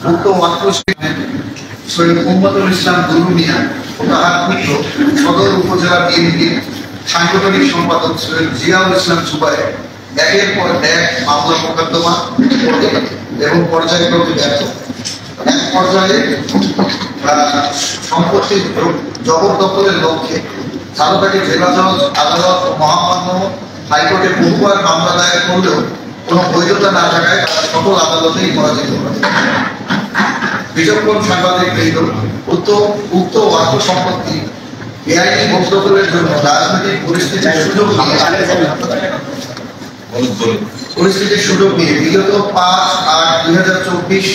উক্ত ওয়াক্ফ সৈয়দ মোহাম্মদুল ইসলাম দুরু মিয়া ও তাহার পুত্র সদর উপজেলা বিএনপির সাংগঠনিক সম্পাদক সৈয়দ জিয়াউল ইসলাম জুবায়ের একের পর এক মামলা মোকদ্দমা এবং পর্যায়ক্রমে ব্যর্থ। এক পর্যায়ে সম্পত্তি জবরদখলের লক্ষ্যে ঝালকাঠি জেলা জজ আদালত ও মহামান্য হাইকোর্টে বহুবার মামলা দায়ের করলেও কোনো বৈধতা না থাকায় সকল আদালতেই পরাজিত হয়। বিচক্ষণ সাংবাদিক বৃন্দ উক্ত ওয়াক্ফ সম্পত্তি বেআইনি জবরদখলের জন্য রাজনৈতিক পরিস্থিতির সুযোগ নিয়ে বিগত 5/8/2024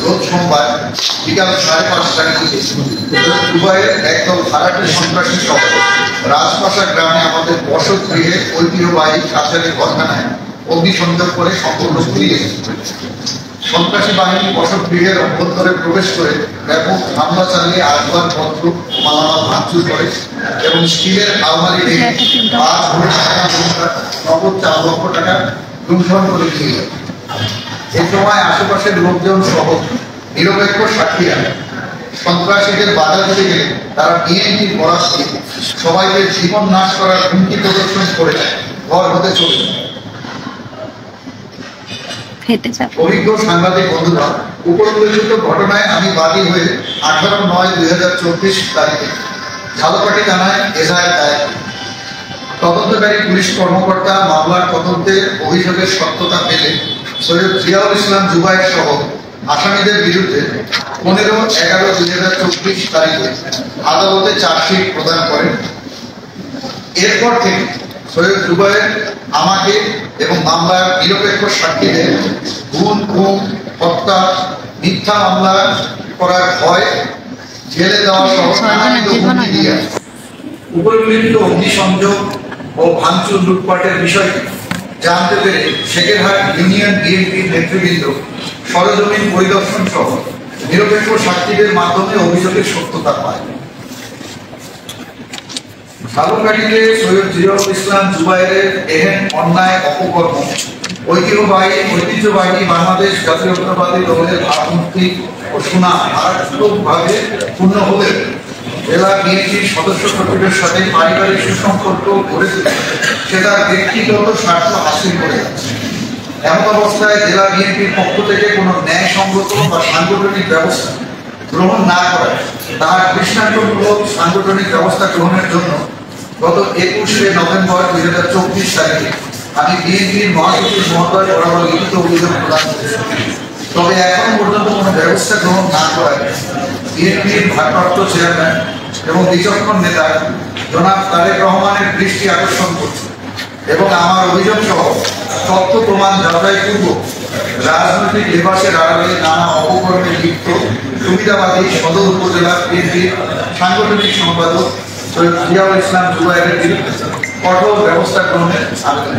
রোজ সোমবার বিকাল 5:30টার দিকে দুবাইয়ের একদল ভাড়াটে সন্ত্রাসী সহ রাজপাশা গ্রামে আমাদের বসত গৃহে ঐতিহ্যবাহী কাছারি ঘরখানায় অগ্নিসংযোগ করে সম্পূর্ণ ঘুরিয়ে সন্ত্রাসী বাহিনী বসত গৃহের অভ্যন্তরে প্রবেশ করে ব্যাপক হামলা চালিয়ে আসবাব পত্র মালামাল ভাঙচুর করে এবং স্টিলের আলমারি ভেঙে 5 ভরি নগদ 4 লক্ষ টাকা লুণ্ঠন করে নিয়ে যায়। এ সময় আশেপাশের লোকজন সহ নিরপেক্ষ সাক্ষীরা সন্ত্রাসীদের বাধা দিতে গেলে তারা বিএনপির বরাত দিয়ে সবাইকে জীবন নাশ করার হুমকি প্রদর্শন করে ঘর হতে চলে যায়। অভিজ্ঞ সাংবাদিক বন্ধুরা, উপরোল্লেখিত ঘটনায় আমি বাদী হয়ে 18/9/2024 তারিখে ঝালকাঠি থানায় এজাহার দায়ের করি। তদন্তকারী পুলিশ কর্মকর্তা মামলার তদন্তে অভিযোগের সত্যতা পেলে সৈয়দ জিয়াউল ইসলাম জুবায়ের সহ আসামিদের বিরুদ্ধে 15/11/2024 তারিখে আদালতে চার্জশিট প্রদান করেন। এরপর থেকে সৈয়দ জুবায়ের আমাকে এবং মামলার নিরপেক্ষ সাক্ষীদের খুন, হত্যা, মিথ্যা মামলা করার ভয়, জেলে দেওয়া সহ হুমকি দিয়ে উপরিউল্লেখিত অগ্নিসংযোগ ও ভাঙচুর লুটপাটের বিষয়টি জানতে পেরে শেখেরহাট ইউনিয়ন বিএনপির নেতৃবৃন্দ সরেজমিন পরিদর্শন সহ নিরপেক্ষ সাক্ষীদের মাধ্যমে অভিযোগের সত্যতা পায়। ঝালকাঠিতে সৈয়দ জিয়াউল ইসলাম জুবায়েরের এহেন অন্যায় অপকর্ম ঐতিহ্যবাহী বাংলাদেশ জাতীয়তাবাদী দলের ভাবমূর্তি ও সুনাম মারাত্মকভাবে পূর্ণ হলে জেলা বিএনপির সদস্য কর্তৃপক্ষের সাথে পারিবারিক সুসম্পর্ক গড়ে তুলে সে তার ব্যক্তিগত স্বার্থ হাসিল করে যাচ্ছে। এমন অবস্থায় জেলা বিএনপির পক্ষ থেকে কোনো ন্যায়সঙ্গত বা সাংগঠনিক ব্যবস্থা গ্রহণ না করায় তার দৃষ্টান্তমূলক সাংগঠনিক ব্যবস্থা গ্রহণের জন্য গত 21শে নভেম্বর 2024 তারিখে আমি বিএনপির মহাসচিব মহোদয় বরাবর লিখিত অভিযোগ প্রদান করেছি। তবে এখন পর্যন্ত কোনো ব্যবস্থা গ্রহণ না করায় বিএনপির ভারপ্রাপ্ত চেয়ারম্যান এবং বিচক্ষণ নেতা জনাব তারেক রহমানের দৃষ্টি আকর্ষণ করছে এবং আমার অভিযোগ সহ তথ্য প্রমাণ যাচাইপূর্বক রাজনৈতিক লেবাসের আড়ালে নানা অপকর্মে লিপ্ত সুবিধাবাদী সদর উপজেলা বিএনপির সাংগঠনিক সম্পাদক সৈয়দ জিয়াউল ইসলাম জুবায়েরের বিরুদ্ধে কঠোর ব্যবস্থা গ্রহণের আবেদন।